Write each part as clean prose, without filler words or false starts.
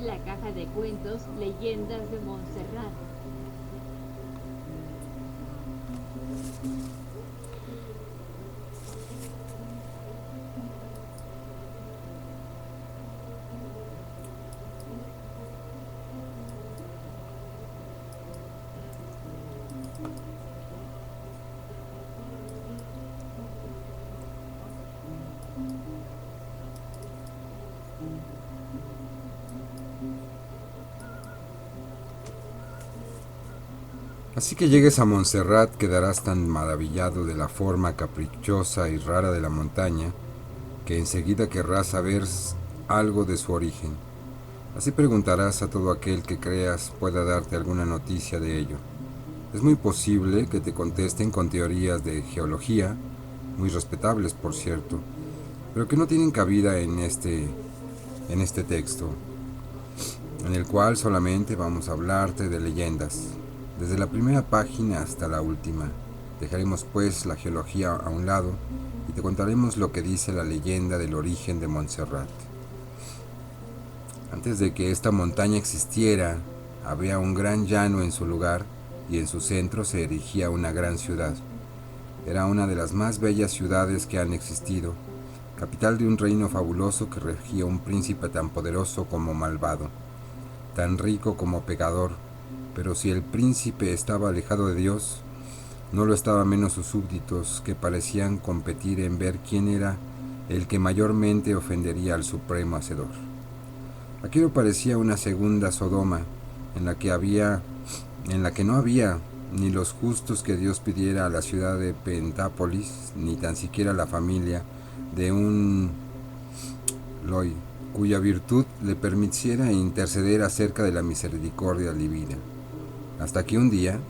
La caja de cuentos Leyendas de Montserrat. Así que llegues a Montserrat quedarás tan maravillado de la forma caprichosa y rara de la montaña que enseguida querrás saber algo de su origen. Así preguntarás a todo aquel que creas pueda darte alguna noticia de ello. Es muy posible que te contesten con teorías de geología, muy respetables por cierto, pero que no tienen cabida en este texto, en el cual solamente vamos a hablarte de leyendas, desde la primera página hasta la última. Dejaremos pues la geología a un lado y te contaremos lo que dice la leyenda del origen de Montserrat. Antes de que esta montaña existiera, había un gran llano en su lugar y en su centro se erigía una gran ciudad. Era una de las más bellas ciudades que han existido, capital de un reino fabuloso que regía un príncipe tan poderoso como malvado, tan rico como pecador, pero si el príncipe estaba alejado de Dios, no lo estaba menos sus súbditos, que parecían competir en ver quién era el que mayormente ofendería al supremo hacedor. Aquello parecía una segunda Sodoma, en la que no había ni los justos que Dios pidiera a la ciudad de Pentápolis, ni tan siquiera la familia de un Loi, cuya virtud le permitiera interceder acerca de la misericordia divina. Hasta que un día,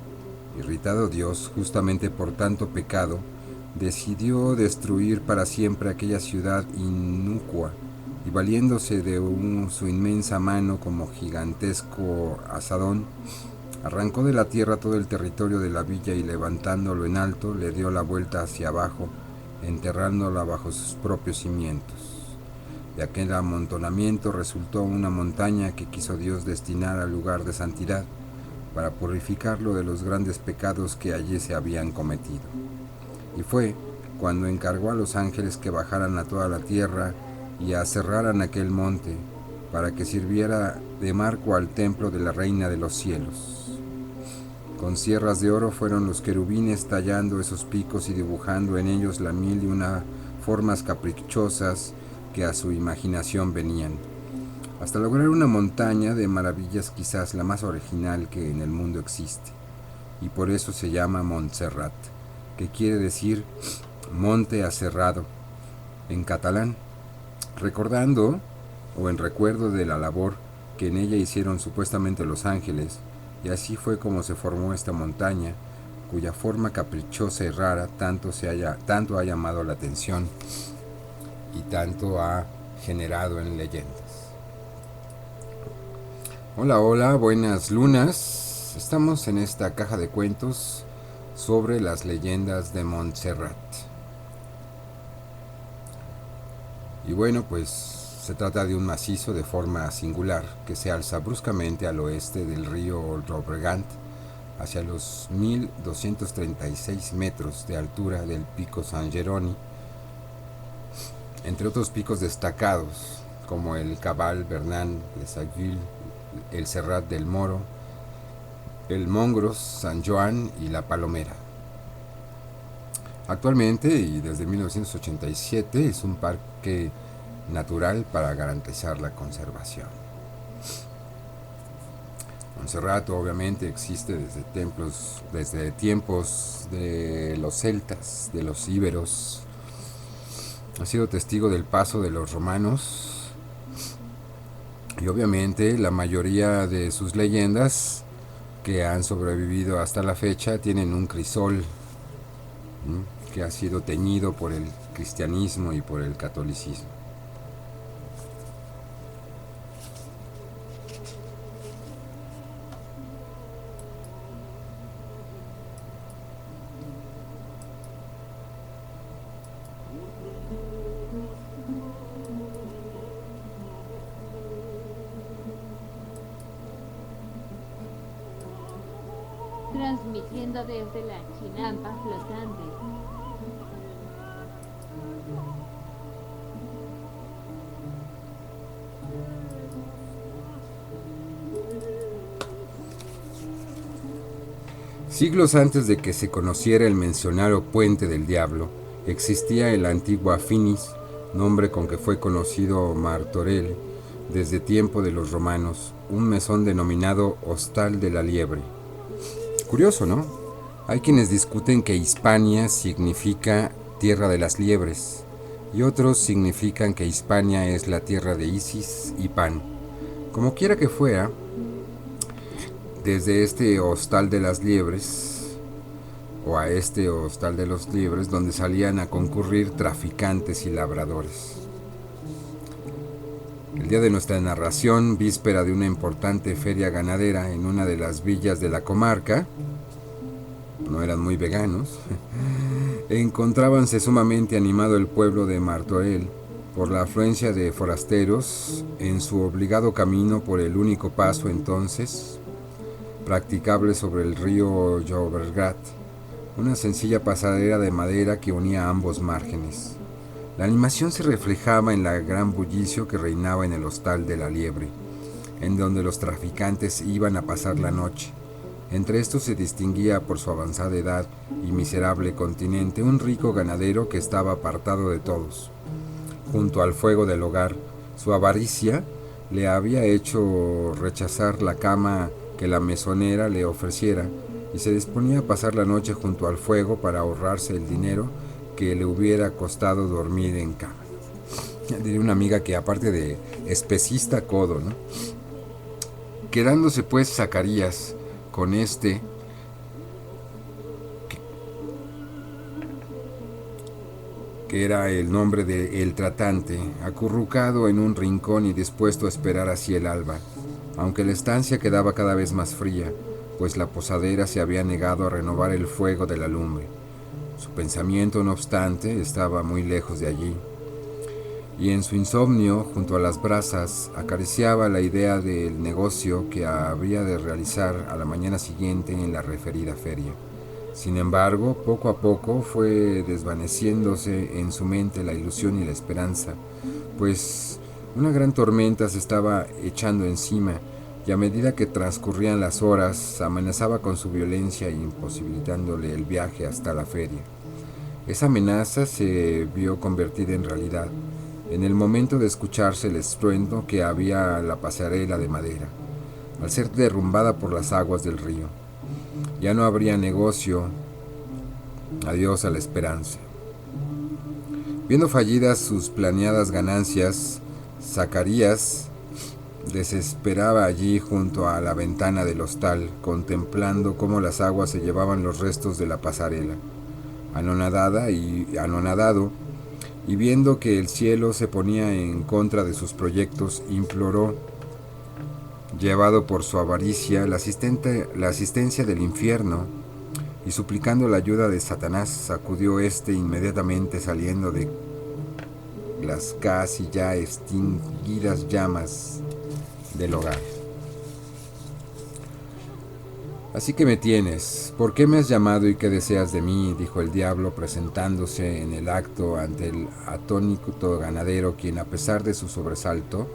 irritado Dios justamente por tanto pecado, decidió destruir para siempre aquella ciudad inúcua y valiéndose de su inmensa mano como gigantesco asadón, arrancó de la tierra todo el territorio de la villa y levantándolo en alto le dio la vuelta hacia abajo, enterrándola bajo sus propios cimientos. De aquel amontonamiento resultó una montaña que quiso Dios destinar al lugar de santidad, para purificarlo de los grandes pecados que allí se habían cometido. Y fue cuando encargó a los ángeles que bajaran a toda la tierra y aserraran aquel monte, para que sirviera de marco al templo de la Reina de los Cielos. Con sierras de oro fueron los querubines tallando esos picos y dibujando en ellos la mil y una formas caprichosas que a su imaginación venían, hasta lograr una montaña de maravillas quizás la más original que en el mundo existe, y por eso se llama Montserrat, que quiere decir monte aserrado en catalán, recordando o en recuerdo de la labor que en ella hicieron supuestamente los ángeles, y así fue como se formó esta montaña, cuya forma caprichosa y rara tanto ha llamado la atención y tanto ha generado en leyendas. Hola, hola, buenas lunas. Estamos en esta caja de cuentos sobre las leyendas de Montserrat. Y bueno, pues se trata de un macizo de forma singular que se alza bruscamente al oeste del río Llobregat hacia los 1236 metros de altura del pico San Jeroni, entre otros picos destacados como el Cabal Bernal de Saguil, el Serrat del Moro, el Mongros, San Joan y la Palomera. Actualmente y desde 1987 es un parque natural para garantizar la conservación. Montserrat obviamente existe desde tiempos de los celtas, de los íberos. Ha sido testigo del paso de los romanos y obviamente la mayoría de sus leyendas que han sobrevivido hasta la fecha tienen un crisol que ha sido teñido por el cristianismo y por el catolicismo. transmitiendo desde la chinampa flotante. Siglos antes de que se conociera el mencionado Puente del Diablo, existía en la antigua Finis, nombre con que fue conocido Martorell desde tiempo de los romanos, un mesón denominado Hostal de la Liebre. Curioso, ¿no? Hay quienes discuten que Hispania significa tierra de las liebres y otros significan que Hispania es la tierra de Isis y Pan. Como quiera que fuera, desde este Hostal de las Liebres, o a este Hostal de los Liebres, donde salían a concurrir traficantes y labradores. El día de nuestra narración, víspera de una importante feria ganadera en una de las villas de la comarca, no eran muy veganos, encontrábanse sumamente animado el pueblo de Martorell por la afluencia de forasteros en su obligado camino por el único paso entonces practicable sobre el río Llobregat, una sencilla pasadera de madera que unía ambos márgenes. La animación se reflejaba en la gran bullicio que reinaba en el Hostal de la Liebre, en donde los traficantes iban a pasar la noche. Entre estos se distinguía por su avanzada edad y miserable continente un rico ganadero que estaba apartado de todos. Junto al fuego del hogar, su avaricia le había hecho rechazar la cama que la mesonera le ofreciera y se disponía a pasar la noche junto al fuego para ahorrarse el dinero que le hubiera costado dormir en cama. Diría una amiga que aparte de especista codo, ¿no? Quedándose pues Zacarías con que era el nombre de El Tratante, acurrucado en un rincón y dispuesto a esperar así el alba, aunque la estancia quedaba cada vez más fría, pues la posadera se había negado a renovar el fuego de la lumbre. Su pensamiento, no obstante, estaba muy lejos de allí, y en su insomnio, junto a las brasas, acariciaba la idea del negocio que habría de realizar a la mañana siguiente en la referida feria. Sin embargo, poco a poco fue desvaneciéndose en su mente la ilusión y la esperanza, pues una gran tormenta se estaba echando encima, y a medida que transcurrían las horas, amenazaba con su violencia imposibilitándole el viaje hasta la feria. Esa amenaza se vio convertida en realidad, en el momento de escucharse el estruendo que había la pasarela de madera, al ser derrumbada por las aguas del río. Ya no habría negocio. Adiós a la esperanza. Viendo fallidas sus planeadas ganancias, Zacarías desesperaba allí junto a la ventana del hostal, contemplando cómo las aguas se llevaban los restos de la pasarela. Anonadado, y viendo que el cielo se ponía en contra de sus proyectos, imploró, llevado por su avaricia, la asistencia del infierno, y suplicando la ayuda de Satanás, sacudió inmediatamente saliendo de las casi ya extinguidas llamas del hogar. Así que me tienes. ¿Por qué me has llamado y qué deseas de mí?, dijo el diablo, presentándose en el acto ante el atónito ganadero, quien, a pesar de su sobresalto,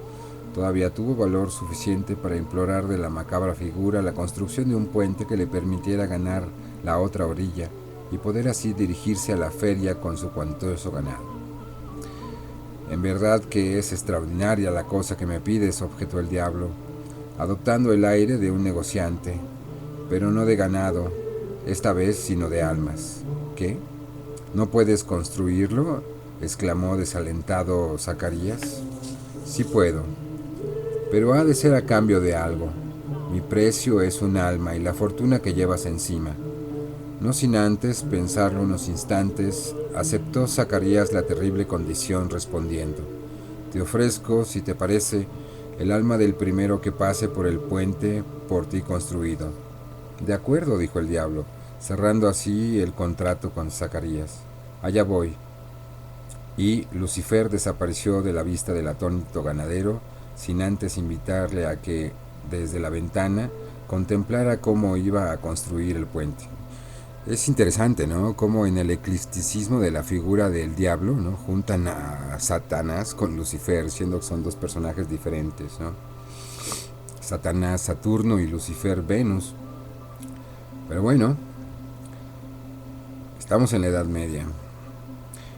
todavía tuvo valor suficiente para implorar de la macabra figura la construcción de un puente que le permitiera ganar la otra orilla y poder así dirigirse a la feria con su cuantioso ganado. En verdad que es extraordinaria la cosa que me pides, objetó el diablo, adoptando el aire de un negociante, pero no de ganado, esta vez sino de almas. ¿Qué? ¿No puedes construirlo?, exclamó desalentado Zacarías. Sí puedo, pero ha de ser a cambio de algo. Mi precio es un alma y la fortuna que llevas encima. No sin antes pensarlo unos instantes, aceptó Zacarías la terrible condición, respondiendo: te ofrezco, si te parece, el alma del primero que pase por el puente por ti construido. De acuerdo, dijo el diablo, cerrando así el contrato con Zacarías. Allá voy. Y Lucifer desapareció de la vista del atónito ganadero, sin antes invitarle a que, desde la ventana, contemplara cómo iba a construir el puente. Es interesante, ¿no? Cómo en el eclecticismo de la figura del diablo, ¿no? Juntan a Satanás con Lucifer, siendo que son dos personajes diferentes, ¿no? Satanás, Saturno y Lucifer, Venus. Pero bueno, estamos en la Edad Media.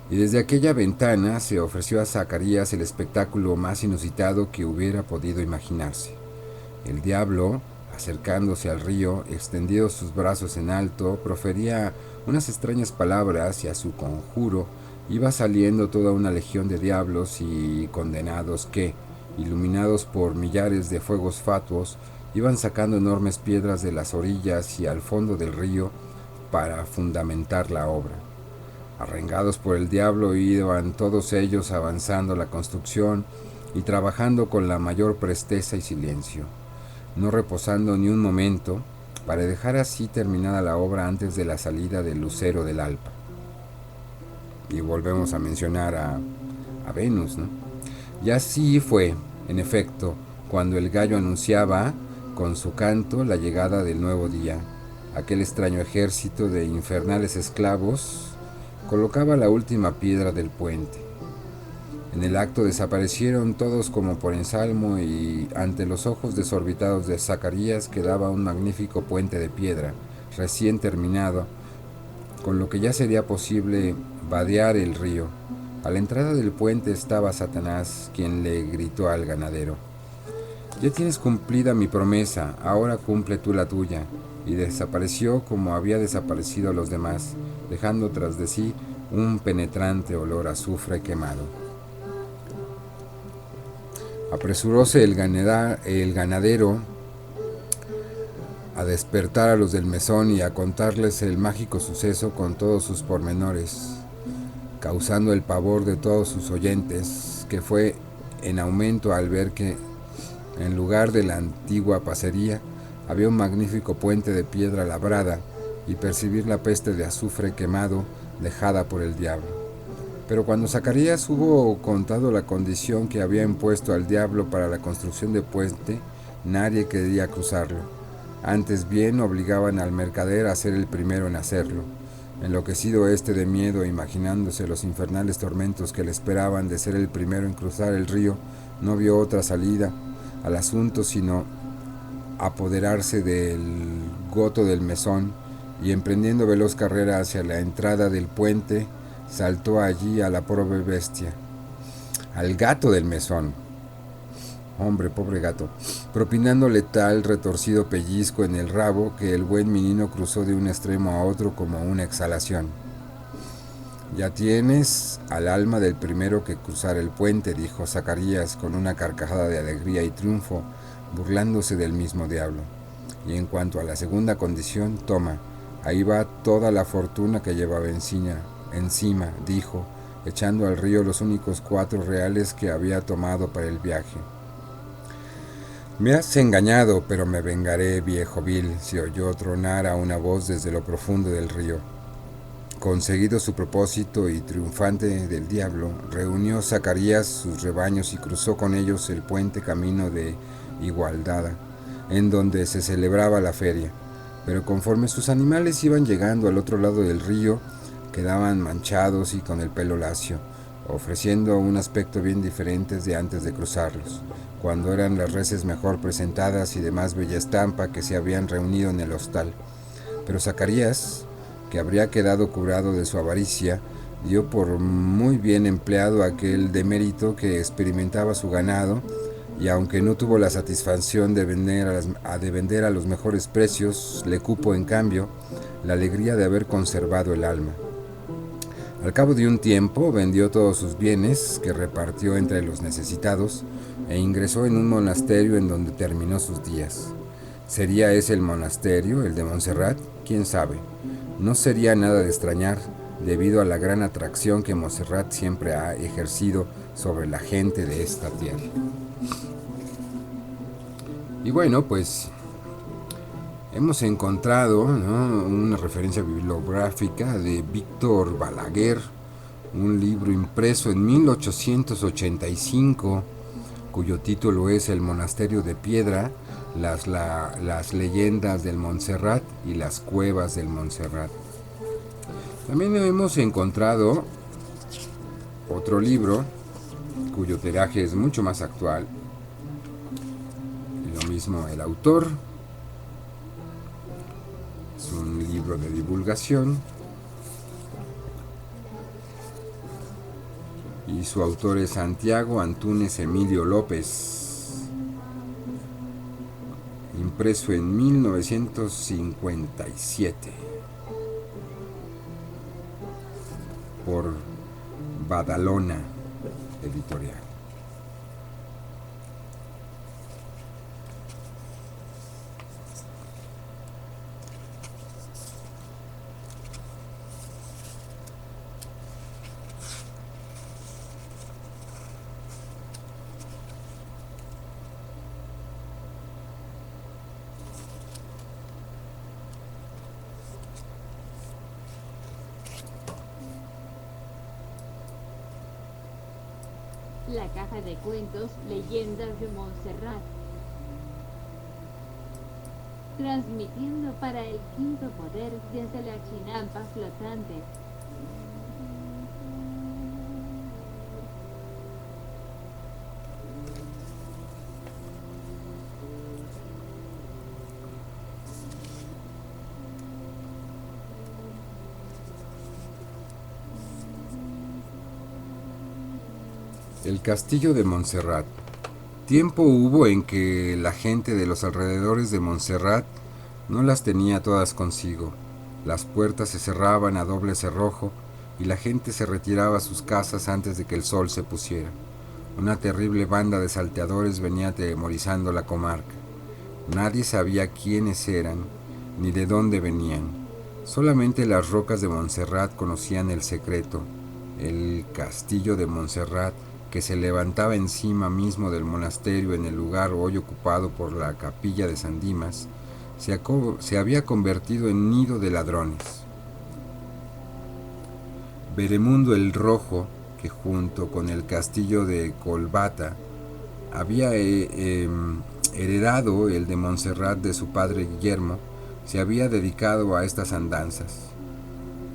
Y desde aquella ventana se ofreció a Zacarías el espectáculo más inusitado que hubiera podido imaginarse. El diablo, acercándose al río, extendiendo sus brazos en alto, profería unas extrañas palabras y a su conjuro iba saliendo toda una legión de diablos y condenados que, iluminados por millares de fuegos fatuos, iban sacando enormes piedras de las orillas y al fondo del río para fundamentar la obra. Arrengados por el diablo iban todos ellos avanzando la construcción y trabajando con la mayor presteza y silencio, no reposando ni un momento, para dejar así terminada la obra antes de la salida del lucero del alba. Y volvemos a mencionar a Venus, ¿no? Y así fue, en efecto, cuando el gallo anunciaba con su canto la llegada del nuevo día. Aquel extraño ejército de infernales esclavos colocaba la última piedra del puente. En el acto desaparecieron todos como por ensalmo y ante los ojos desorbitados de Zacarías quedaba un magnífico puente de piedra, recién terminado, con lo que ya sería posible vadear el río. A la entrada del puente estaba Satanás, quien le gritó al ganadero: «Ya tienes cumplida mi promesa, ahora cumple tú la tuya», y desapareció como había desaparecido los demás, dejando tras de sí un penetrante olor a azufre quemado. Apresuróse el ganadero a despertar a los del mesón y a contarles el mágico suceso con todos sus pormenores, causando el pavor de todos sus oyentes, que fue en aumento al ver que en lugar de la antigua pacería había un magnífico puente de piedra labrada y percibir la peste de azufre quemado dejada por el diablo. Pero cuando Zacarías hubo contado la condición que había impuesto al diablo para la construcción del puente, nadie quería cruzarlo. Antes bien obligaban al mercader a ser el primero en hacerlo. Enloquecido de miedo, imaginándose los infernales tormentos que le esperaban de ser el primero en cruzar el río, no vio otra salida al asunto sino apoderarse del goto del mesón y, emprendiendo veloz carrera hacia la entrada del puente, saltó allí a la pobre bestia, al gato del mesón. Hombre, pobre gato, propinándole tal retorcido pellizco en el rabo que el buen menino cruzó de un extremo a otro como una exhalación. «Ya tienes al alma del primero que cruzar el puente», dijo Zacarías con una carcajada de alegría y triunfo, burlándose del mismo diablo. «Y en cuanto a la segunda condición, toma, ahí va toda la fortuna que llevaba encima», dijo, echando al río los únicos 4 reales que había tomado para el viaje. «Me has engañado, pero me vengaré, viejo vil», se oyó tronar a una voz desde lo profundo del río. Conseguido su propósito y triunfante del diablo, reunió Zacarías sus rebaños y cruzó con ellos el puente camino de Igualdada, en donde se celebraba la feria. Pero conforme sus animales iban llegando al otro lado del río, quedaban manchados y con el pelo lacio, ofreciendo un aspecto bien diferente de antes de cruzarlos, cuando eran las reses mejor presentadas y de más bella estampa que se habían reunido en el hostal. Pero Zacarías, que habría quedado curado de su avaricia, dio por muy bien empleado aquel demérito que experimentaba su ganado, y aunque no tuvo la satisfacción de vender a los mejores precios, le cupo en cambio la alegría de haber conservado el alma. Al cabo de un tiempo vendió todos sus bienes, que repartió entre los necesitados, e ingresó en un monasterio en donde terminó sus días. ¿Sería ese el monasterio, el de Montserrat? ¿Quién sabe? No sería nada de extrañar, debido a la gran atracción que Montserrat siempre ha ejercido sobre la gente de esta tierra. Y bueno, pues hemos encontrado, ¿no?, una referencia bibliográfica de Víctor Balaguer, un libro impreso en 1885 cuyo título es El Monasterio de Piedra, las leyendas del Montserrat y las cuevas del Montserrat. También hemos encontrado otro libro cuyo tiraje es mucho más actual. Y lo mismo el autor. Es un libro de divulgación. Y su autor es Santiago Antúnez Emilio López. Impreso en 1957. Por Badalona Editorial. La caja de cuentos Leyendas de Montserrat, transmitiendo para el quinto poder desde la chinampa flotante. El castillo de Montserrat. Tiempo hubo en que la gente de los alrededores de Montserrat no las tenía todas consigo. Las puertas se cerraban a doble cerrojo y la gente se retiraba a sus casas antes de que el sol se pusiera. Una terrible banda de salteadores venía atemorizando la comarca. Nadie sabía quiénes eran ni de dónde venían. Solamente las rocas de Montserrat conocían el secreto. El castillo de Montserrat, que se levantaba encima mismo del monasterio en el lugar hoy ocupado por la capilla de San Dimas, se había convertido en nido de ladrones. Veremundo el Rojo, que junto con el castillo de Colbata había heredado el de Montserrat de su padre Guillermo, se había dedicado a estas andanzas.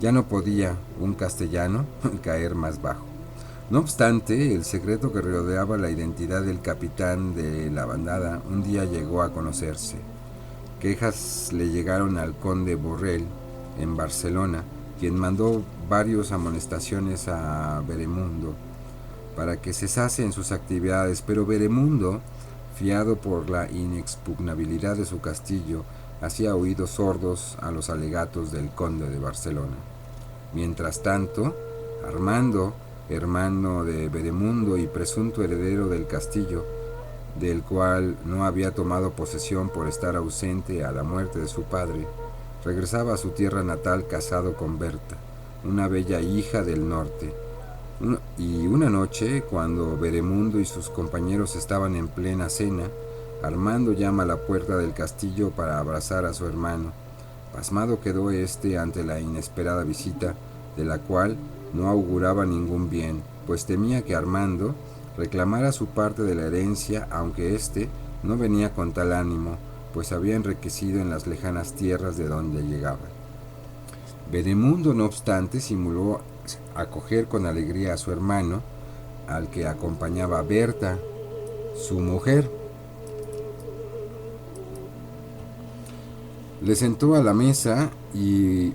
Ya no podía un castellano caer más bajo. No obstante, el secreto que rodeaba la identidad del capitán de la bandada un día llegó a conocerse. Quejas le llegaron al conde Borrell en Barcelona, quien mandó varias amonestaciones a Veremundo para que cesase en sus actividades, pero Veremundo, fiado por la inexpugnabilidad de su castillo, hacía oídos sordos a los alegatos del conde de Barcelona. Mientras tanto, Armando, hermano de Veremundo y presunto heredero del castillo, del cual no había tomado posesión por estar ausente a la muerte de su padre, regresaba a su tierra natal casado con Berta, una bella hija del norte. Y una noche, cuando Veremundo y sus compañeros estaban en plena cena, Armando llama a la puerta del castillo para abrazar a su hermano. Pasmado quedó éste ante la inesperada visita, de la cual no auguraba ningún bien, pues temía que Armando reclamara su parte de la herencia, aunque éste no venía con tal ánimo, pues había enriquecido en las lejanas tierras de donde llegaba. Veremundo, no obstante, simuló acoger con alegría a su hermano, al que acompañaba Berta, su mujer. Le sentó a la mesa y,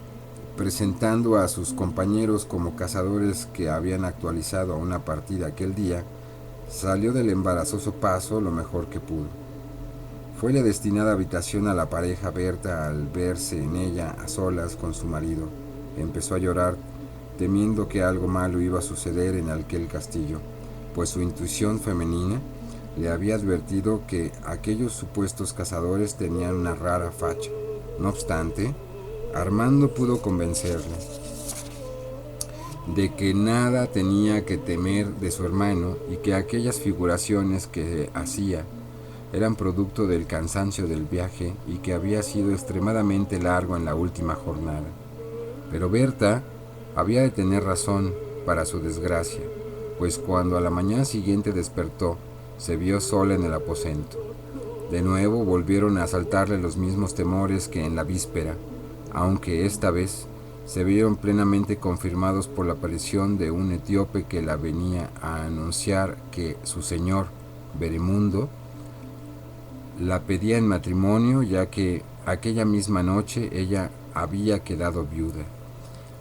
presentando a sus compañeros como cazadores que habían actualizado a una partida aquel día, salió del embarazoso paso lo mejor que pudo. Fue la destinada habitación a la pareja Berta. Al verse en ella a solas con su marido, empezó a llorar, temiendo que algo malo iba a suceder en aquel castillo, pues su intuición femenina le había advertido que aquellos supuestos cazadores tenían una rara facha. No obstante, Armando pudo convencerle de que nada tenía que temer de su hermano y que aquellas figuraciones que hacía eran producto del cansancio del viaje y que había sido extremadamente largo en la última jornada. Pero Berta había de tener razón, para su desgracia, pues cuando a la mañana siguiente despertó, se vio sola en el aposento. De nuevo volvieron a asaltarle los mismos temores que en la víspera, aunque esta vez se vieron plenamente confirmados por la aparición de un etíope que la venía a anunciar que su señor, Veremundo, la pedía en matrimonio, ya que aquella misma noche ella había quedado viuda.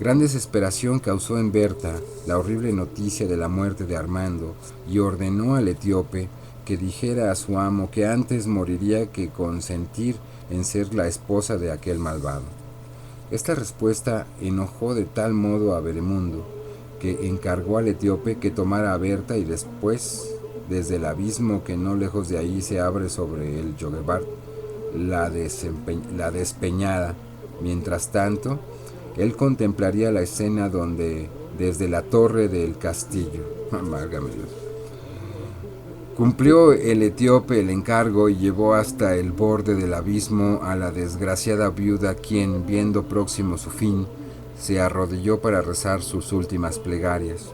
Gran desesperación causó en Berta la horrible noticia de la muerte de Armando y ordenó al etíope que dijera a su amo que antes moriría que consentir en ser la esposa de aquel malvado. Esta respuesta enojó de tal modo a Veremundo que encargó al etíope que tomara a Berta y después, desde el abismo que no lejos de ahí se abre sobre el Llobregat, la despeñara. Mientras tanto, él contemplaría la escena donde, desde la torre del castillo, amárgame Dios, cumplió el etíope el encargo y llevó hasta el borde del abismo a la desgraciada viuda, quien, viendo próximo su fin, se arrodilló para rezar sus últimas plegarias.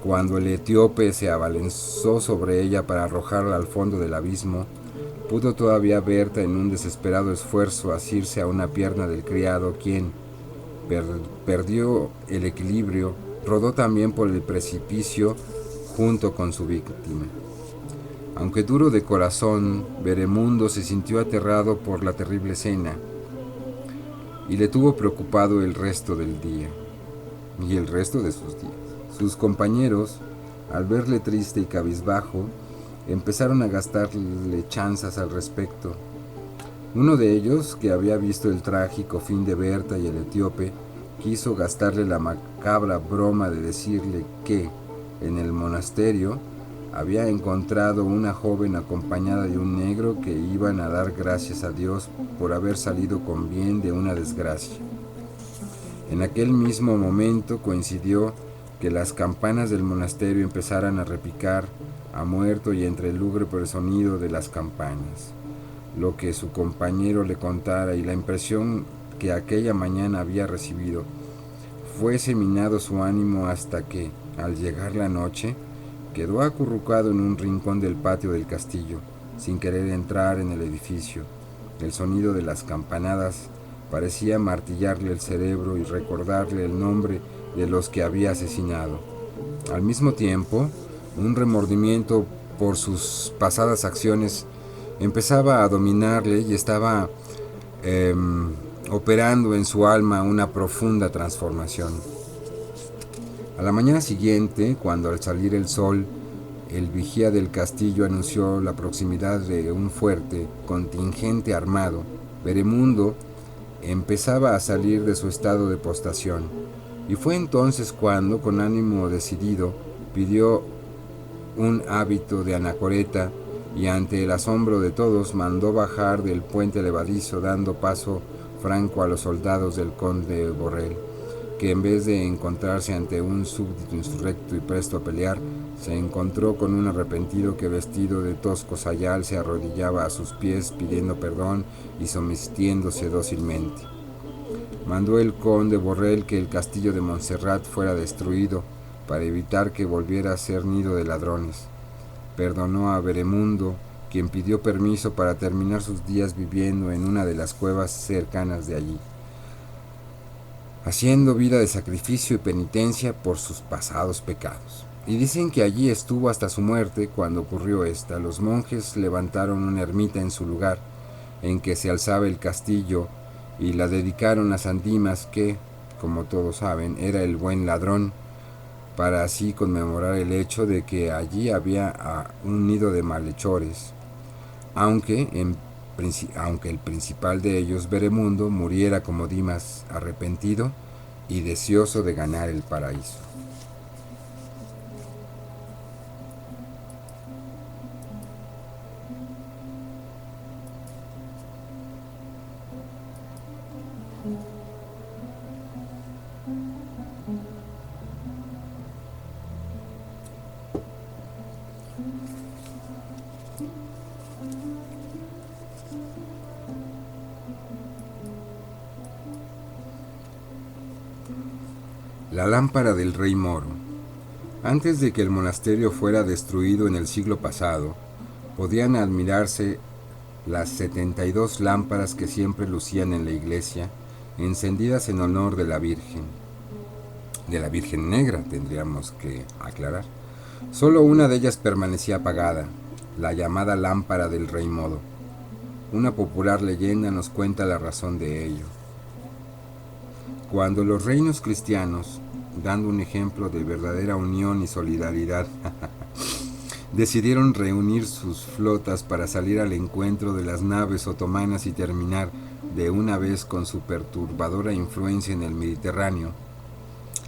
Cuando el etíope se abalanzó sobre ella para arrojarla al fondo del abismo, pudo todavía Berta en un desesperado esfuerzo asirse a una pierna del criado, quien perdió el equilibrio, rodó también por el precipicio junto con su víctima. Aunque duro de corazón, Veremundo se sintió aterrado por la terrible escena y le tuvo preocupado el resto del día y el resto de sus días. Sus compañeros, al verle triste y cabizbajo, empezaron a gastarle chanzas al respecto. Uno de ellos, que había visto el trágico fin de Berta y el etíope, quiso gastarle la macabra broma de decirle que, en el monasterio, había encontrado una joven acompañada de un negro que iban a dar gracias a Dios por haber salido con bien de una desgracia. En aquel mismo momento coincidió que las campanas del monasterio empezaran a repicar a muerto y entre el lúgubre sonido de las campanas. Lo que su compañero le contara y la impresión que aquella mañana había recibido, fuese minado su ánimo hasta que, al llegar la noche, quedó acurrucado en un rincón del patio del castillo, sin querer entrar en el edificio. El sonido de las campanadas parecía martillarle el cerebro y recordarle el nombre de los que había asesinado. Al mismo tiempo, un remordimiento por sus pasadas acciones empezaba a dominarle y estaba operando en su alma una profunda transformación. A la mañana siguiente, cuando al salir el sol, el vigía del castillo anunció la proximidad de un fuerte contingente armado, Veremundo empezaba a salir de su estado de postración, y fue entonces cuando, con ánimo decidido, pidió un hábito de anacoreta y, ante el asombro de todos, mandó bajar del puente levadizo, dando paso franco a los soldados del conde Borrell, que en vez de encontrarse ante un súbdito insurrecto y presto a pelear, se encontró con un arrepentido que, vestido de tosco sayal, se arrodillaba a sus pies pidiendo perdón y sometiéndose dócilmente. Mandó el conde Borrell que el castillo de Montserrat fuera destruido para evitar que volviera a ser nido de ladrones. Perdonó a Veremundo, quien pidió permiso para terminar sus días viviendo en una de las cuevas cercanas de allí, haciendo vida de sacrificio y penitencia por sus pasados pecados. Y dicen que allí estuvo hasta su muerte. Cuando ocurrió esta, los monjes levantaron una ermita en su lugar, en que se alzaba el castillo, y la dedicaron a San Dimas, que, como todos saben, era el buen ladrón, para así conmemorar el hecho de que allí había un nido de malhechores, aunque el principal de ellos, Veremundo, muriera como Dimas, arrepentido y deseoso de ganar el paraíso. La lámpara del rey Moro. Antes de que el monasterio fuera destruido en el siglo pasado, podían admirarse las 72 lámparas que siempre lucían en la iglesia, encendidas en honor de la Virgen Negra, tendríamos que aclarar. Solo una de ellas permanecía apagada, la llamada lámpara del Rey Moro. Una popular leyenda nos cuenta la razón de ello. Cuando los reinos cristianos, dando un ejemplo de verdadera unión y solidaridad, decidieron reunir sus flotas para salir al encuentro de las naves otomanas y terminar de una vez con su perturbadora influencia en el Mediterráneo,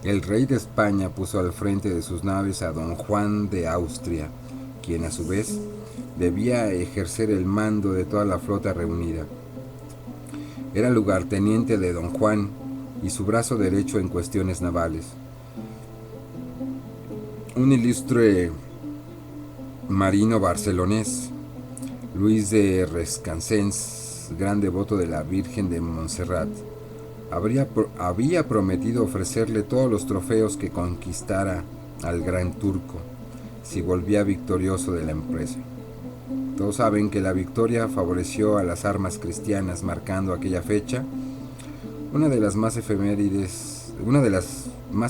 el rey de España puso al frente de sus naves a don Juan de Austria, quien a su vez debía ejercer el mando de toda la flota reunida. Era lugarteniente de don Juan y su brazo derecho en cuestiones navales. Un ilustre marino barcelonés, Luis de Requesens, gran devoto de la Virgen de Montserrat, había prometido ofrecerle todos los trofeos que conquistara al gran turco si volvía victorioso de la empresa. Todos saben que la victoria favoreció a las armas cristianas, marcando aquella fecha una de las más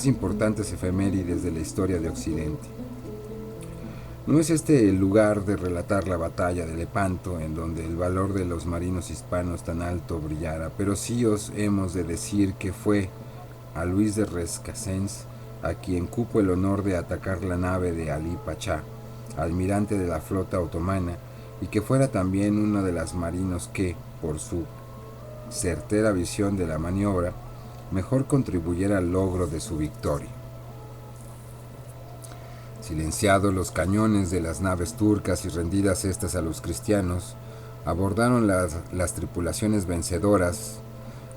importantes efemérides de la historia de Occidente. No es este el lugar de relatar la batalla de Lepanto, en donde el valor de los marinos hispanos tan alto brillara, pero sí os hemos de decir que fue a Luis de Requesens a quien cupo el honor de atacar la nave de Ali Pachá, almirante de la flota otomana, y que fuera también uno de los marinos que, por su certera visión de la maniobra, mejor contribuyera al logro de su victoria. Silenciados los cañones de las naves turcas y rendidas estas a los cristianos, abordaron las tripulaciones vencedoras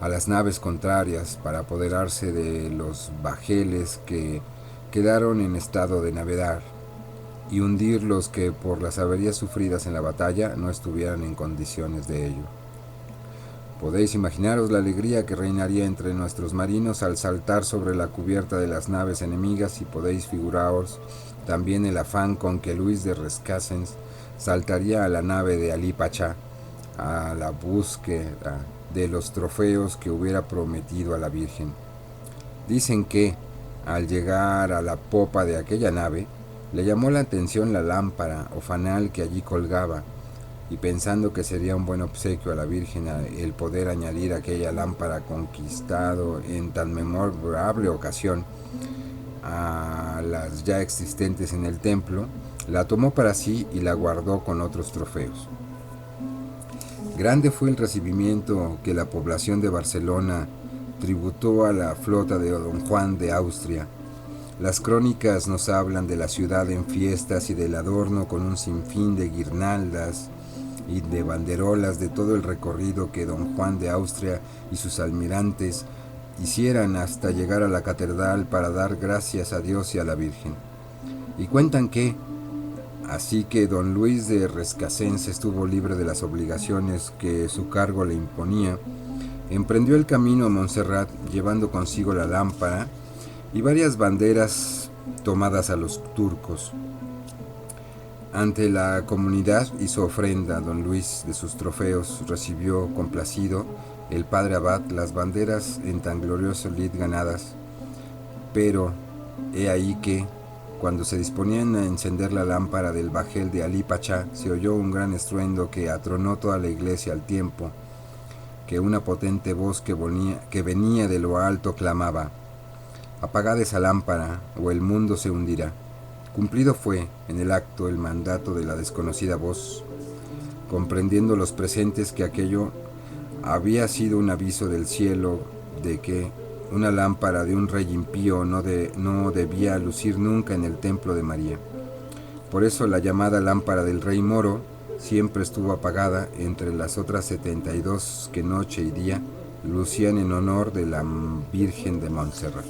a las naves contrarias para apoderarse de los bajeles que quedaron en estado de navegar y hundir los que por las averías sufridas en la batalla no estuvieran en condiciones de ello. Podéis imaginaros la alegría que reinaría entre nuestros marinos al saltar sobre la cubierta de las naves enemigas, y podéis figuraros también el afán con que Luis de Requesens saltaría a la nave de Ali Pachá a la búsqueda de los trofeos que hubiera prometido a la Virgen. Dicen que, al llegar a la popa de aquella nave, le llamó la atención la lámpara o fanal que allí colgaba, y pensando que sería un buen obsequio a la Virgen el poder añadir aquella lámpara conquistado en tan memorable ocasión a las ya existentes en el templo, la tomó para sí y la guardó con otros trofeos. Grande fue el recibimiento que la población de Barcelona tributó a la flota de don Juan de Austria. Las crónicas nos hablan de la ciudad en fiestas y del adorno con un sinfín de guirnaldas y de banderolas de todo el recorrido que don Juan de Austria y sus almirantes hicieran hasta llegar a la catedral para dar gracias a Dios y a la Virgen. Y cuentan que, así que don Luis de Requesens estuvo libre de las obligaciones que su cargo le imponía, emprendió el camino a Montserrat llevando consigo la lámpara y varias banderas tomadas a los turcos. Ante la comunidad hizo ofrenda don Luis de sus trofeos, recibió complacido el padre abad las banderas en tan glorioso lid ganadas, pero he ahí que, cuando se disponían a encender la lámpara del bajel de Ali Pachá, se oyó un gran estruendo que atronó toda la iglesia al tiempo que una potente voz que venía de lo alto clamaba: «Apagad esa lámpara, o el mundo se hundirá». Cumplido fue en el acto el mandato de la desconocida voz, comprendiendo los presentes que aquello había sido un aviso del cielo de que una lámpara de un rey impío no debía lucir nunca en el templo de María. Por eso la llamada lámpara del Rey Moro siempre estuvo apagada entre las otras 72 que noche y día lucían en honor de la Virgen de Montserrat.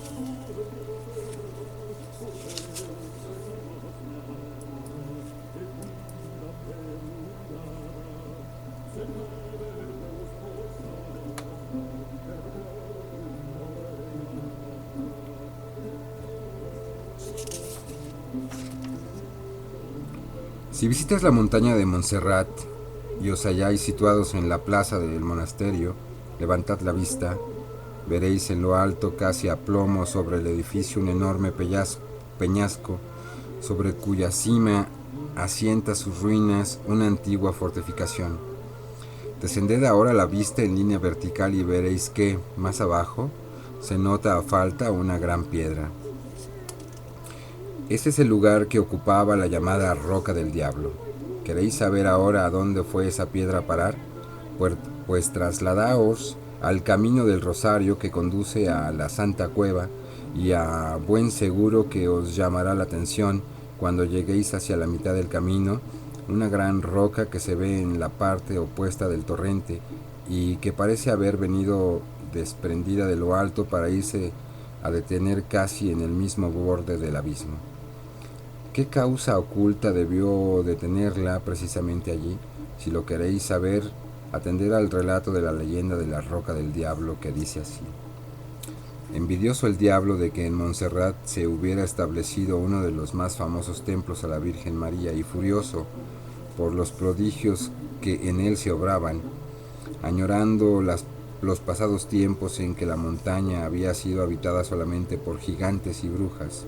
Si visitas la montaña de Montserrat y os halláis situados en la plaza del monasterio, levantad la vista, veréis en lo alto, casi a plomo sobre el edificio, un enorme peñasco, sobre cuya cima asienta sus ruinas una antigua fortificación. Descended ahora la vista en línea vertical y veréis que, más abajo, se nota a falta una gran piedra. Este es el lugar que ocupaba la llamada Roca del Diablo. ¿Queréis saber ahora a dónde fue esa piedra a parar? Pues trasladaos al camino del Rosario que conduce a la Santa Cueva, y a buen seguro que os llamará la atención cuando lleguéis hacia la mitad del camino una gran roca que se ve en la parte opuesta del torrente y que parece haber venido desprendida de lo alto para irse a detener casi en el mismo borde del abismo. ¿Qué causa oculta debió detenerla precisamente allí? Si lo queréis saber, atended al relato de la leyenda de la Roca del Diablo, que dice así. Envidioso el diablo de que en Montserrat se hubiera establecido uno de los más famosos templos a la Virgen María, y furioso por los prodigios que en él se obraban, añorando los pasados tiempos en que la montaña había sido habitada solamente por gigantes y brujas,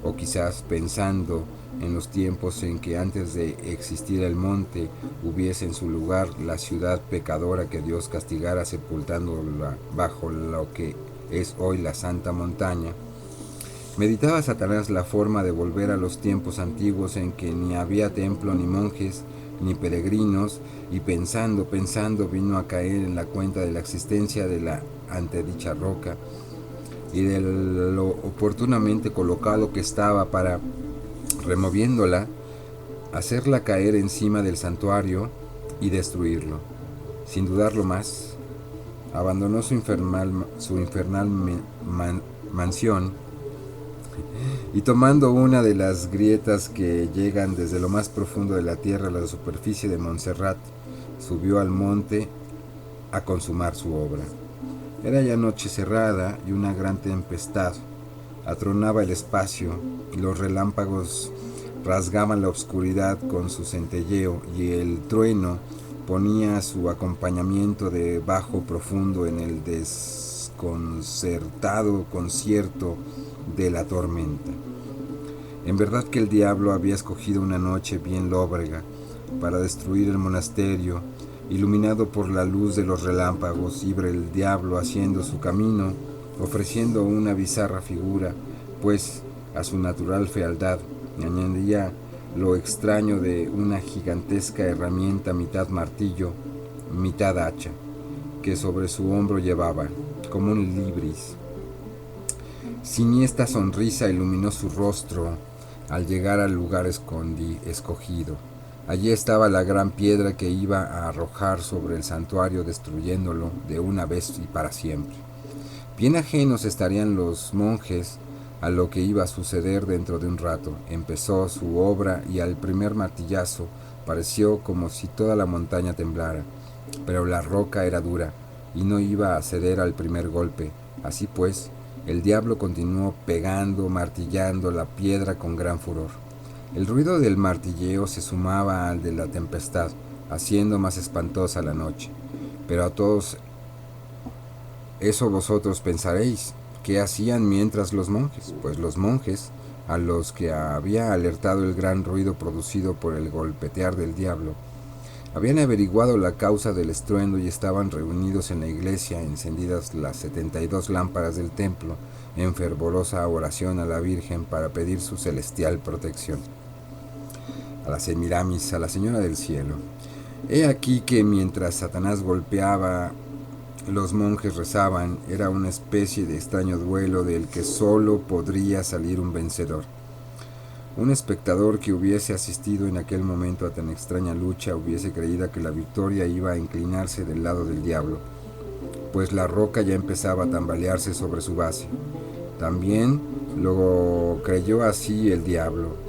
o quizás pensando en los tiempos en que antes de existir el monte hubiese en su lugar la ciudad pecadora que Dios castigara sepultándola bajo lo que es hoy la Santa Montaña, meditaba Satanás la forma de volver a los tiempos antiguos en que ni había templo, ni monjes, ni peregrinos, y pensando vino a caer en la cuenta de la existencia de la antedicha roca y de lo oportunamente colocado que estaba para, removiéndola, hacerla caer encima del santuario y destruirlo. Sin dudarlo más, abandonó su infernal mansión y, tomando una de las grietas que llegan desde lo más profundo de la tierra a la superficie de Montserrat, subió al monte a consumar su obra. Era ya noche cerrada y una gran tempestad atronaba el espacio, y los relámpagos rasgaban la oscuridad con su centelleo, y el trueno ponía su acompañamiento de bajo profundo en el desconcertado concierto de la tormenta. En verdad que el diablo había escogido una noche bien lóbrega para destruir el monasterio. Iluminado por la luz de los relámpagos, iba el diablo haciendo su camino, ofreciendo una bizarra figura, pues a su natural fealdad añadía lo extraño de una gigantesca herramienta mitad martillo, mitad hacha, que sobre su hombro llevaba, como un libris. Siniestra sonrisa iluminó su rostro al llegar al lugar escogido. Allí estaba la gran piedra que iba a arrojar sobre el santuario, destruyéndolo de una vez y para siempre. Bien ajenos estarían los monjes a lo que iba a suceder dentro de un rato. Empezó su obra y al primer martillazo pareció como si toda la montaña temblara, pero la roca era dura y no iba a ceder al primer golpe. Así pues, el diablo continuó pegando, martillando la piedra con gran furor. El ruido del martilleo se sumaba al de la tempestad, haciendo más espantosa la noche. Pero a todos eso vosotros pensaréis, ¿qué hacían mientras los monjes? Pues los monjes, a los que había alertado el gran ruido producido por el golpetear del diablo, habían averiguado la causa del estruendo y estaban reunidos en la iglesia, encendidas las 72 lámparas del templo, en fervorosa oración a la Virgen para pedir su celestial protección. A la Semiramis, a la Señora del Cielo. He aquí que mientras Satanás golpeaba, los monjes rezaban. Era una especie de extraño duelo del que solo podría salir un vencedor. Un espectador que hubiese asistido en aquel momento a tan extraña lucha hubiese creído que la victoria iba a inclinarse del lado del diablo, pues la roca ya empezaba a tambalearse sobre su base. También lo creyó así el diablo.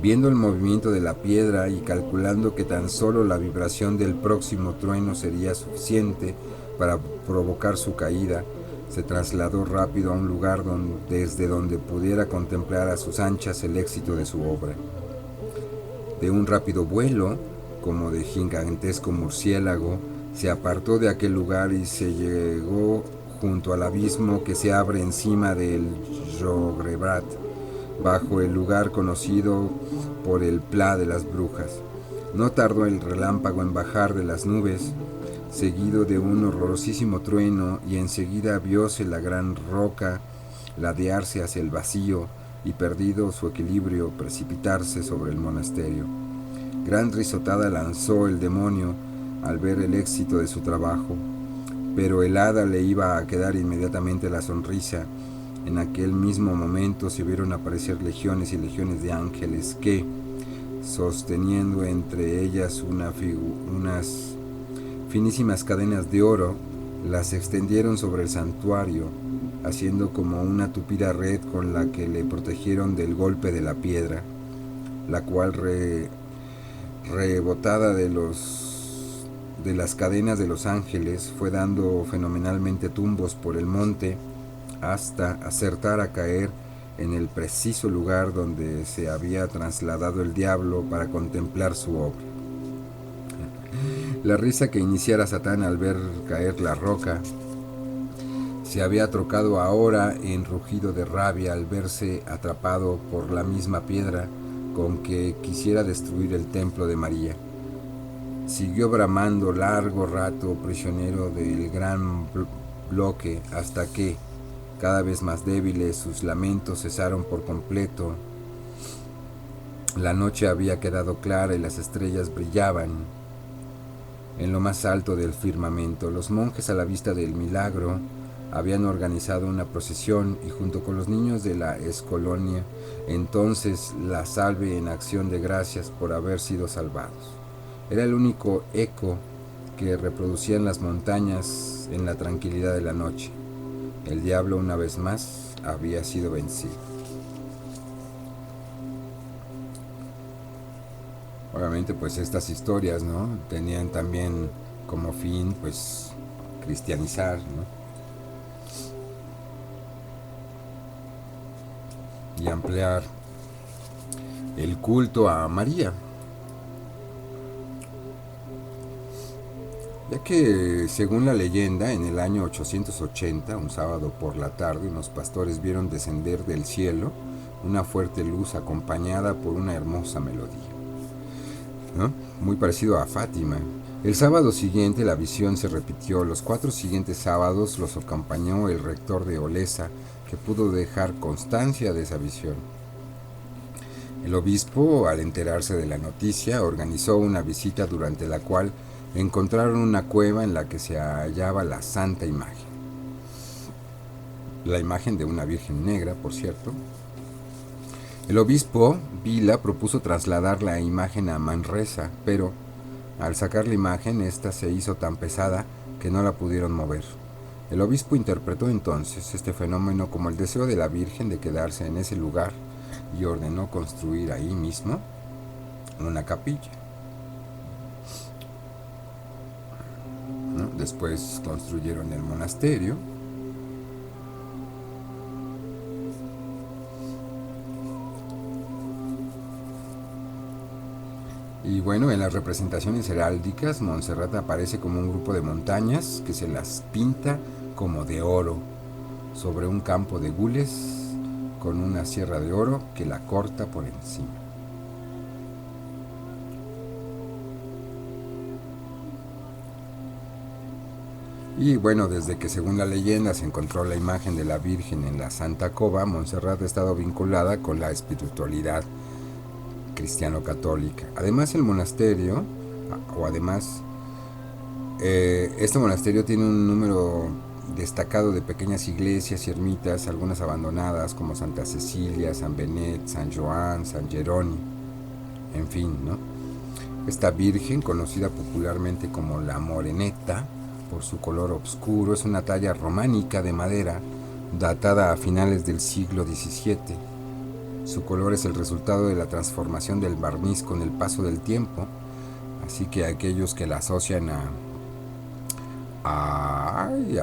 Viendo el movimiento de la piedra y calculando que tan solo la vibración del próximo trueno sería suficiente para provocar su caída, se trasladó rápido a un lugar desde donde pudiera contemplar a sus anchas el éxito de su obra. de un rápido vuelo, como de gigantesco murciélago, se apartó de aquel lugar y se llegó junto al abismo que se abre encima del Llobregat, bajo el lugar conocido por el Pla de las Brujas. No tardó el relámpago en bajar de las nubes, seguido de un horrorosísimo trueno, y enseguida vióse la gran roca ladearse hacia el vacío y, perdido su equilibrio, precipitarse sobre el monasterio. Gran risotada lanzó el demonio al ver el éxito de su trabajo, pero el hada le iba a quedar inmediatamente la sonrisa. En aquel mismo momento se vieron aparecer legiones y legiones de ángeles que, sosteniendo entre ellas unas finísimas cadenas de oro, las extendieron sobre el santuario, haciendo como una tupida red con la que le protegieron del golpe de la piedra, la cual rebotada de las cadenas de los ángeles fue dando fenomenalmente tumbos por el monte hasta acertar a caer en el preciso lugar donde se había trasladado el diablo para contemplar su obra. La risa que iniciara Satán al ver caer la roca se había trocado ahora en rugido de rabia al verse atrapado por la misma piedra con que quisiera destruir el templo de María. Siguió bramando largo rato prisionero del gran bloque hasta que, cada vez más débiles, sus lamentos cesaron por completo. La noche había quedado clara y las estrellas brillaban en lo más alto del firmamento. Los monjes, a la vista del milagro, habían organizado una procesión y, junto con los niños de la escolonia, entonces la salve en acción de gracias por haber sido salvados. Era el único eco que reproducían las montañas en la tranquilidad de la noche. El diablo, una vez más, había sido vencido. Obviamente, pues estas historias, ¿no?, tenían también como fin, pues, cristianizar, ¿no?, y ampliar el culto a María, ya que, según la leyenda, en el año 880, un sábado por la tarde, unos pastores vieron descender del cielo una fuerte luz acompañada por una hermosa melodía, ¿no?, muy parecido a Fátima. El sábado siguiente la visión se repitió. Los 4 siguientes sábados los acompañó el rector de Olesa, que pudo dejar constancia de esa visión. El obispo, al enterarse de la noticia, organizó una visita durante la cual encontraron una cueva en la que se hallaba la santa imagen. La imagen de una virgen negra, por cierto. El obispo Vila propuso trasladar la imagen a Manresa, pero al sacar la imagen, esta se hizo tan pesada que no la pudieron mover. El obispo interpretó entonces este fenómeno como el deseo de la Virgen de quedarse en ese lugar y ordenó construir ahí mismo una capilla. Después construyeron el monasterio. Y bueno, en las representaciones heráldicas, Montserrat aparece como un grupo de montañas que se las pinta como de oro sobre un campo de gules con una sierra de oro que la corta por encima. Y bueno, desde que, según la leyenda, se encontró la imagen de la Virgen en la Santa Cova, Montserrat ha estado vinculada con la espiritualidad cristiano-católica. Además, el monasterio, este monasterio tiene un número destacado de pequeñas iglesias y ermitas, algunas abandonadas, como Santa Cecilia, San Benet, San Joan, San Jerónimo, en fin, ¿no? Esta Virgen, conocida popularmente como la Moreneta, por su color oscuro, es una talla románica de madera, datada a finales del siglo XVII. Su color es el resultado de la transformación del barniz con el paso del tiempo, así que aquellos que la asocian a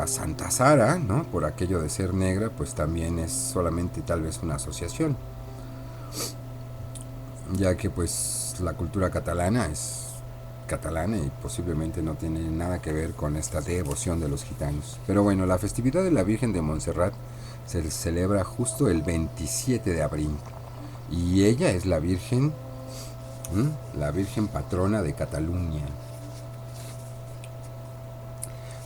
Santa Sara, ¿no?, por aquello de ser negra, pues también es solamente tal vez una asociación, ya que pues pues la cultura catalana es catalana y posiblemente no tiene nada que ver con esta devoción de los gitanos. Pero bueno, la festividad de la Virgen de Montserrat se celebra justo el 27 de abril y ella es la Virgen patrona de Cataluña.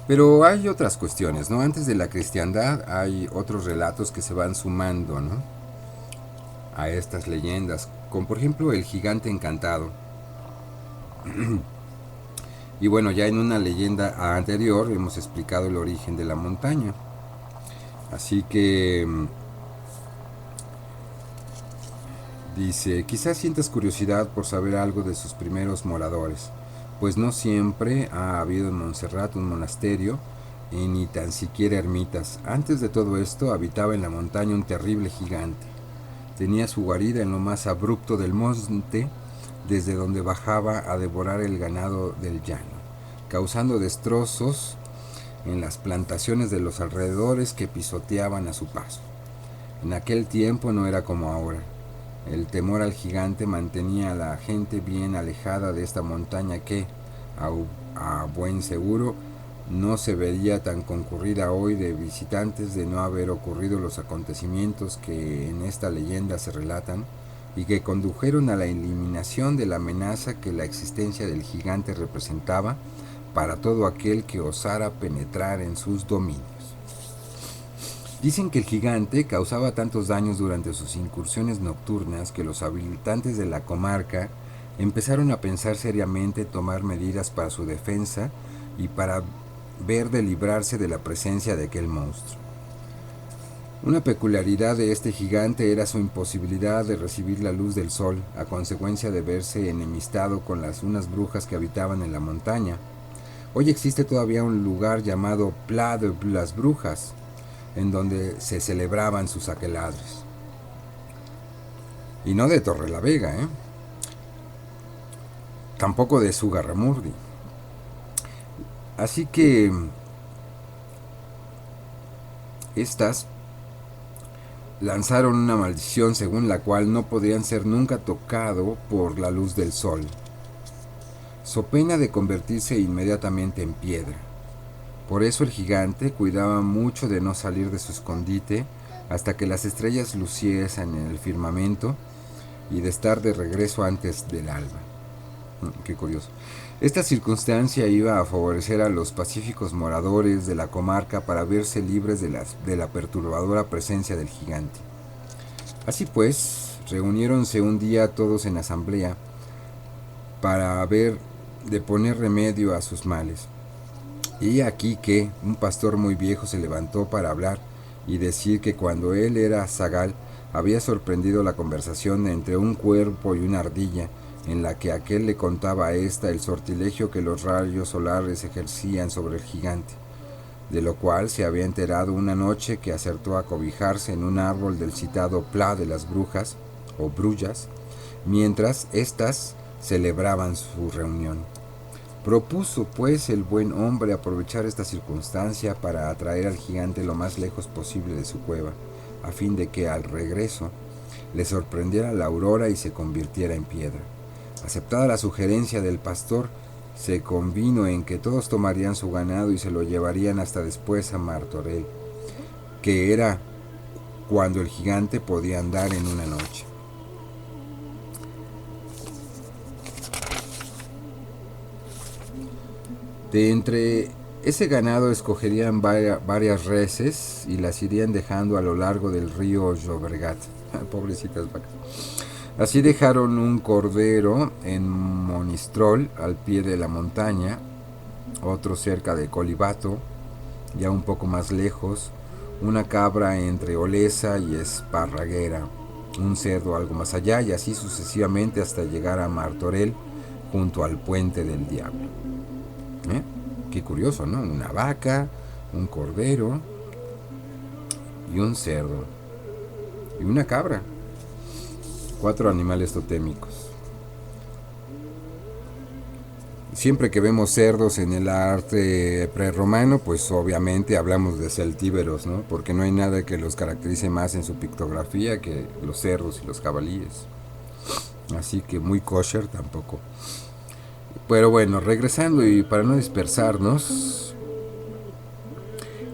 Pero hay otras cuestiones, ¿no? Antes de la cristiandad hay otros relatos que se van sumando, ¿no?, a estas leyendas, como por ejemplo el gigante encantado. Y bueno, ya en una leyenda anterior hemos explicado el origen de la montaña. Así que dice, quizás sientas curiosidad por saber algo de sus primeros moradores, pues no siempre ha habido en Montserrat un monasterio, ni tan siquiera ermitas. Antes de todo esto habitaba en la montaña un terrible gigante. Tenía su guarida en lo más abrupto del monte, desde donde bajaba a devorar el ganado del llano, causando destrozos en las plantaciones de los alrededores que pisoteaban a su paso. En aquel tiempo no era como ahora. El temor al gigante mantenía a la gente bien alejada de esta montaña que, a buen seguro, no se vería tan concurrida hoy de visitantes de no haber ocurrido los acontecimientos que en esta leyenda se relatan y que condujeron a la eliminación de la amenaza que la existencia del gigante representaba para todo aquel que osara penetrar en sus dominios. Dicen que el gigante causaba tantos daños durante sus incursiones nocturnas que los habitantes de la comarca empezaron a pensar seriamente tomar medidas para su defensa y para ver de librarse de la presencia de aquel monstruo. Una peculiaridad de este gigante era su imposibilidad de recibir la luz del sol, a consecuencia de verse enemistado con unas brujas que habitaban en la montaña. Hoy existe todavía un lugar llamado Pla de las Brujas, en donde se celebraban sus aquelarres. Y no de Torrelavega, tampoco de Zugarramurdi. Así que estas lanzaron una maldición según la cual no podrían ser nunca tocado por la luz del sol, so pena de convertirse inmediatamente en piedra. Por eso el gigante cuidaba mucho de no salir de su escondite hasta que las estrellas luciesen en el firmamento y de estar de regreso antes del alba. Qué curioso. Esta circunstancia iba a favorecer a los pacíficos moradores de la comarca para verse libres de la perturbadora presencia del gigante. Así pues, reuniéronse un día todos en asamblea para ver de poner remedio a sus males. Y aquí que un pastor muy viejo se levantó para hablar y decir que cuando él era zagal había sorprendido la conversación entre un cuervo y una ardilla, en la que aquel le contaba a ésta el sortilegio que los rayos solares ejercían sobre el gigante, de lo cual se había enterado una noche que acertó a cobijarse en un árbol del citado Pla de las Brujas, o Brullas, mientras éstas celebraban su reunión. Propuso, pues, el buen hombre aprovechar esta circunstancia para atraer al gigante lo más lejos posible de su cueva, a fin de que, al regreso, le sorprendiera la aurora y se convirtiera en piedra. Aceptada la sugerencia del pastor, se convino en que todos tomarían su ganado y se lo llevarían hasta después a Martorell, que era cuando el gigante podía andar en una noche. De entre ese ganado escogerían varias reses y las irían dejando a lo largo del río Llobregat. Pobrecitas vacas. Así dejaron un cordero en Monistrol, al pie de la montaña, otro cerca de Colibato, ya un poco más lejos, una cabra entre Olesa y Esparraguera, un cerdo algo más allá, y así sucesivamente hasta llegar a Martorell, junto al Puente del Diablo. Qué curioso, ¿no? Una vaca, un cordero y un cerdo y una cabra. 4 animales totémicos. Siempre que vemos cerdos en el arte prerromano, pues obviamente hablamos de celtíberos, ¿no? Porque no hay nada que los caracterice más en su pictografía que los cerdos y los jabalíes. así que muy kosher tampoco. Pero bueno, regresando y para no dispersarnos,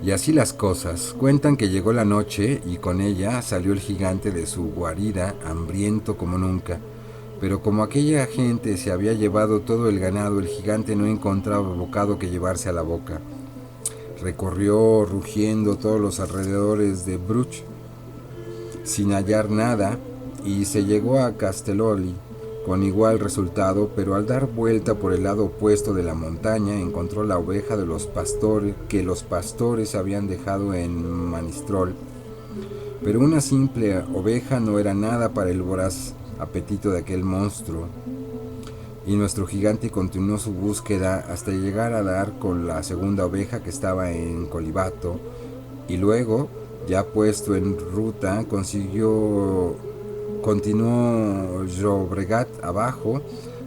y así las cosas, cuentan que llegó la noche y con ella salió el gigante de su guarida, hambriento como nunca. Pero como aquella gente se había llevado todo el ganado, el gigante no encontraba bocado que llevarse a la boca. Recorrió rugiendo todos los alrededores de Bruch sin hallar nada y se llegó a Castelloli con igual resultado, pero al dar vuelta por el lado opuesto de la montaña encontró la oveja de los pastores que los pastores habían dejado en Manistrol. Pero una simple oveja no era nada para el voraz apetito de aquel monstruo, y nuestro gigante continuó su búsqueda hasta llegar a dar con la segunda oveja que estaba en Colibato, y luego, ya puesto en ruta, continuó Llobregat abajo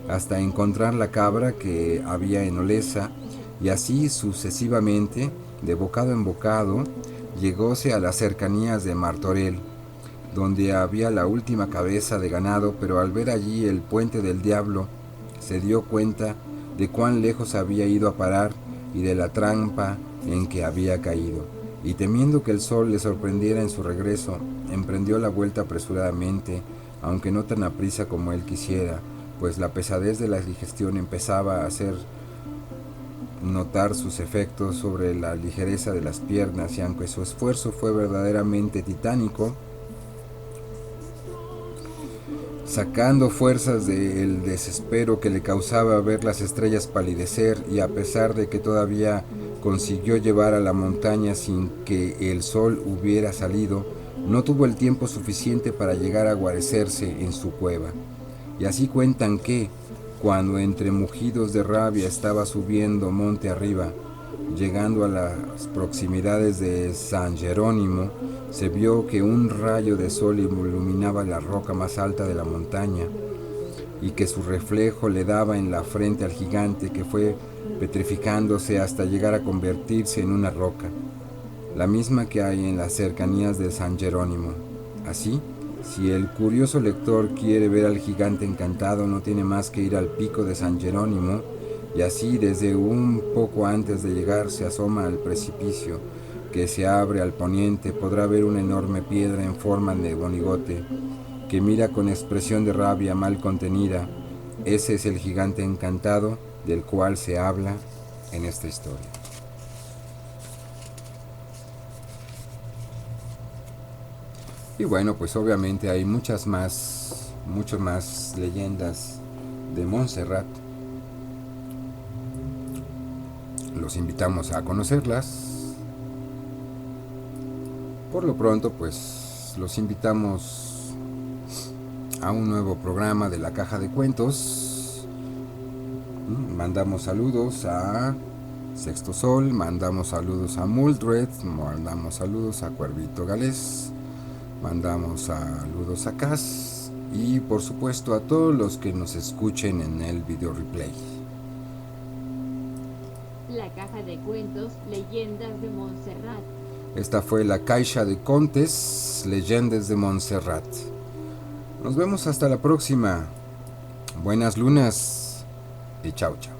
hasta encontrar la cabra que había en Olesa, y así sucesivamente, de bocado en bocado, llegóse a las cercanías de Martorell, donde había la última cabeza de ganado, pero al ver allí el puente del diablo, se dio cuenta de cuán lejos había ido a parar y de la trampa en que había caído, y temiendo que el sol le sorprendiera en su regreso, emprendió la vuelta apresuradamente, aunque no tan aprisa como él quisiera, pues la pesadez de la digestión empezaba a hacer notar sus efectos sobre la ligereza de las piernas, y aunque su esfuerzo fue verdaderamente titánico, sacando fuerzas del desespero que le causaba ver las estrellas palidecer, y a pesar de que todavía consiguió llevar a la montaña sin que el sol hubiera salido, no tuvo el tiempo suficiente para llegar a guarecerse en su cueva. Y así cuentan que, cuando entre mugidos de rabia estaba subiendo monte arriba, llegando a las proximidades de San Jerónimo, se vio que un rayo de sol iluminaba la roca más alta de la montaña, y que su reflejo le daba en la frente al gigante, que fue petrificándose hasta llegar a convertirse en una roca, la misma que hay en las cercanías de San Jerónimo. Así, si el curioso lector quiere ver al gigante encantado, no tiene más que ir al pico de San Jerónimo, y así desde un poco antes de llegar se asoma al precipicio que se abre al poniente. Podrá ver una enorme piedra en forma de monigote que mira con expresión de rabia mal contenida. Ese es el gigante encantado del cual se habla en esta historia. Y bueno, pues obviamente hay muchas más leyendas de Montserrat. Los invitamos a conocerlas. Por lo pronto, pues los invitamos a un nuevo programa de La Caja de Cuentos. Mandamos saludos a Sexto Sol, mandamos saludos a Muldred, mandamos saludos a Cuervito Galés, mandamos saludos a Cas y por supuesto a todos los que nos escuchen en el video replay. La Caja de Cuentos, Leyendas de Montserrat. Esta fue la Caixa de Contes, Leyendas de Montserrat. Nos vemos hasta la próxima. Buenas lunas y chao chao.